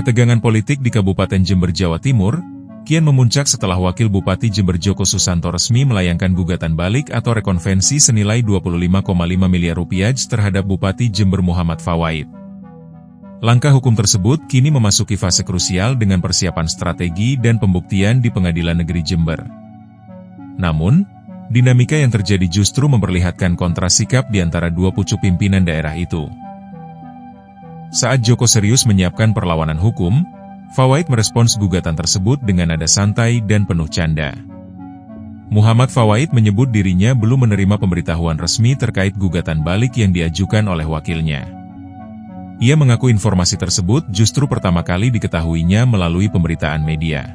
Ketegangan politik di Kabupaten Jember, Jawa Timur, kian memuncak setelah Wakil Bupati Jember Djoko Susanto resmi melayangkan gugatan balik atau rekonvensi senilai Rp25,5 miliar terhadap Bupati Jember Muhammad Fawait. Langkah hukum tersebut kini memasuki fase krusial dengan persiapan strategi dan pembuktian di Pengadilan Negeri Jember. Namun, dinamika yang terjadi justru memperlihatkan kontras sikap di antara dua pucuk pimpinan daerah itu. Saat Djoko serius menyiapkan perlawanan hukum, Fawait merespons gugatan tersebut dengan nada santai dan penuh canda. Muhammad Fawait menyebut dirinya belum menerima pemberitahuan resmi terkait gugatan balik yang diajukan oleh wakilnya. Ia mengaku informasi tersebut justru pertama kali diketahuinya melalui pemberitaan media.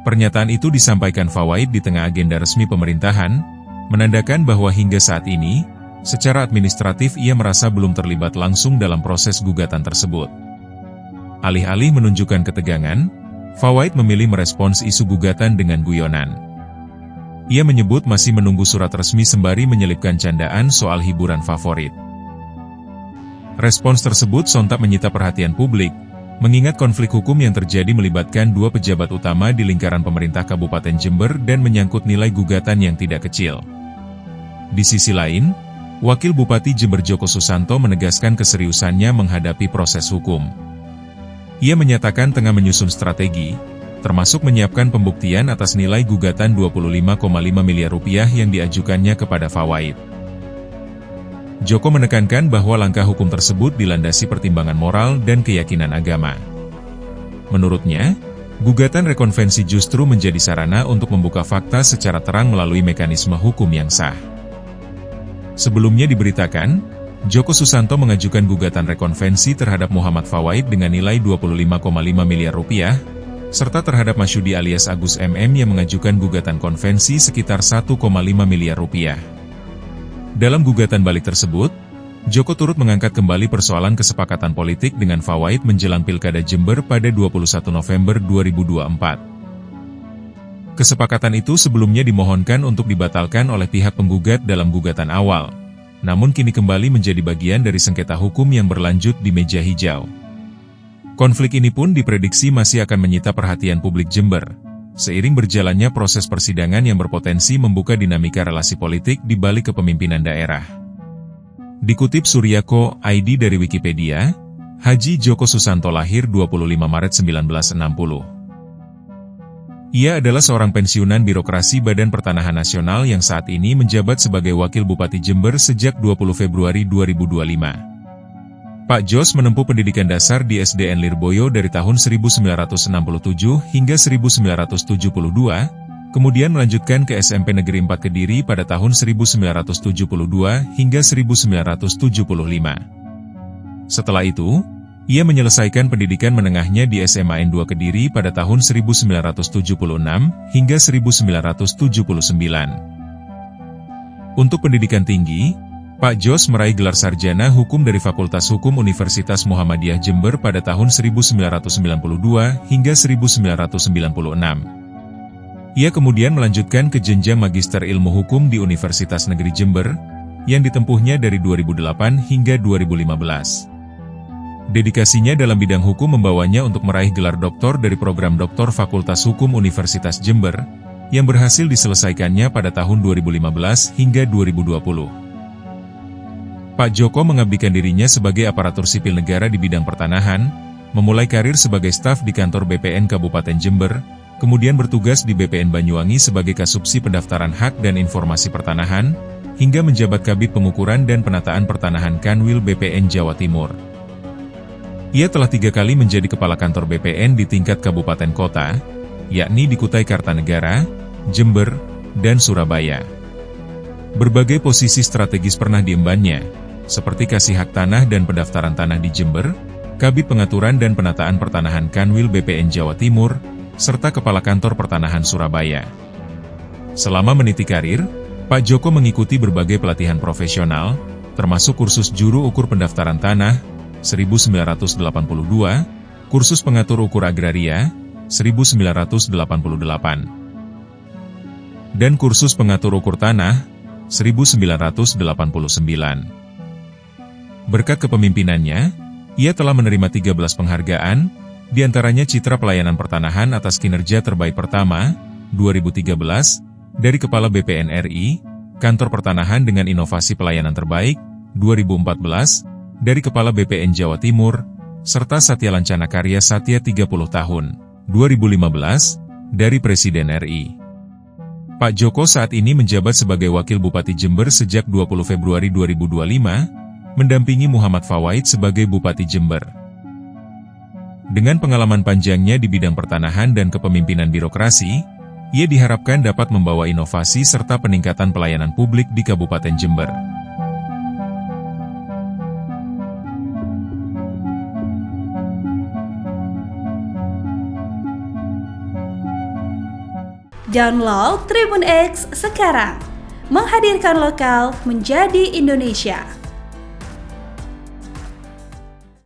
Pernyataan itu disampaikan Fawait di tengah agenda resmi pemerintahan, menandakan bahwa hingga saat ini, secara administratif ia merasa belum terlibat langsung dalam proses gugatan tersebut. Alih-alih menunjukkan ketegangan, Fawait memilih merespons isu gugatan dengan guyonan. Ia menyebut masih menunggu surat resmi sembari menyelipkan candaan soal hiburan favorit. Respons tersebut sontak menyita perhatian publik, mengingat konflik hukum yang terjadi melibatkan dua pejabat utama di lingkaran pemerintah Kabupaten Jember dan menyangkut nilai gugatan yang tidak kecil. Di sisi lain, Wakil Bupati Jember Djoko Susanto menegaskan keseriusannya menghadapi proses hukum. Ia menyatakan tengah menyusun strategi, termasuk menyiapkan pembuktian atas nilai gugatan Rp25,5 miliar yang diajukannya kepada Fawait. Djoko menekankan bahwa langkah hukum tersebut dilandasi pertimbangan moral dan keyakinan agama. Menurutnya, gugatan rekonvensi justru menjadi sarana untuk membuka fakta secara terang melalui mekanisme hukum yang sah. Sebelumnya diberitakan, Djoko Susanto mengajukan gugatan rekonvensi terhadap Muhammad Fawait dengan nilai Rp25,5 miliar, serta terhadap Masyudi alias Agus MM yang mengajukan gugatan konvensi sekitar Rp1,5 miliar. Dalam gugatan balik tersebut, Djoko turut mengangkat kembali persoalan kesepakatan politik dengan Fawait menjelang Pilkada Jember pada 21 November 2024. Kesepakatan itu sebelumnya dimohonkan untuk dibatalkan oleh pihak penggugat dalam gugatan awal, namun kini kembali menjadi bagian dari sengketa hukum yang berlanjut di meja hijau. Konflik ini pun diprediksi masih akan menyita perhatian publik Jember, seiring berjalannya proses persidangan yang berpotensi membuka dinamika relasi politik di balik kepemimpinan daerah. Dikutip Suryako ID dari Wikipedia, Haji Djoko Susanto lahir 25 Maret 1960. Ia adalah seorang pensiunan birokrasi Badan Pertanahan Nasional yang saat ini menjabat sebagai Wakil Bupati Jember sejak 20 Februari 2025. Pak Jos menempuh pendidikan dasar di SDN Lirboyo dari tahun 1967 hingga 1972, kemudian melanjutkan ke SMP Negeri 4 Kediri pada tahun 1972 hingga 1975. Setelah itu, ia menyelesaikan pendidikan menengahnya di SMA N2 Kediri pada tahun 1976 hingga 1979. Untuk pendidikan tinggi, Pak Jos meraih gelar sarjana hukum dari Fakultas Hukum Universitas Muhammadiyah Jember pada tahun 1992 hingga 1996. Ia kemudian melanjutkan ke jenjang Magister Ilmu Hukum di Universitas Negeri Jember, yang ditempuhnya dari 2008 hingga 2015. Dedikasinya dalam bidang hukum membawanya untuk meraih gelar doktor dari program Doktor Fakultas Hukum Universitas Jember, yang berhasil diselesaikannya pada tahun 2015 hingga 2020. Pak Djoko mengabdikan dirinya sebagai aparatur sipil negara di bidang pertanahan, memulai karir sebagai staf di kantor BPN Kabupaten Jember, kemudian bertugas di BPN Banyuwangi sebagai Kasubsi Pendaftaran Hak dan Informasi Pertanahan, hingga menjabat Kabid Pengukuran dan Penataan Pertanahan Kanwil BPN Jawa Timur. Ia telah 3 kali menjadi kepala kantor BPN di tingkat kabupaten kota, yakni di Kutai Kartanegara, Jember, dan Surabaya. Berbagai posisi strategis pernah diembannya, seperti Kasih Hak Tanah dan Pendaftaran Tanah di Jember, Kabid Pengaturan dan Penataan Pertanahan Kanwil BPN Jawa Timur, serta Kepala Kantor Pertanahan Surabaya. Selama meniti karir, Pak Djoko mengikuti berbagai pelatihan profesional, termasuk kursus juru ukur pendaftaran tanah, 1982, kursus pengatur ukur agraria, 1988, dan kursus pengatur ukur tanah, 1989. Berkat kepemimpinannya, Ia telah menerima 13 penghargaan, diantaranya Citra Pelayanan Pertanahan atas kinerja terbaik pertama, 2013, dari Kepala BPN RI, Kantor Pertanahan dengan Inovasi Pelayanan Terbaik, 2014, dari Kepala BPN Jawa Timur, serta Satya Lancana Karya Satya 30 tahun, 2015, dari Presiden RI. Pak Joko saat ini menjabat sebagai Wakil Bupati Jember sejak 20 Februari 2025, mendampingi Muhammad Fawaid sebagai Bupati Jember. Dengan pengalaman panjangnya di bidang pertanahan dan kepemimpinan birokrasi, ia diharapkan dapat membawa inovasi serta peningkatan pelayanan publik di Kabupaten Jember. Download Tribun X sekarang, menghadirkan lokal menjadi Indonesia.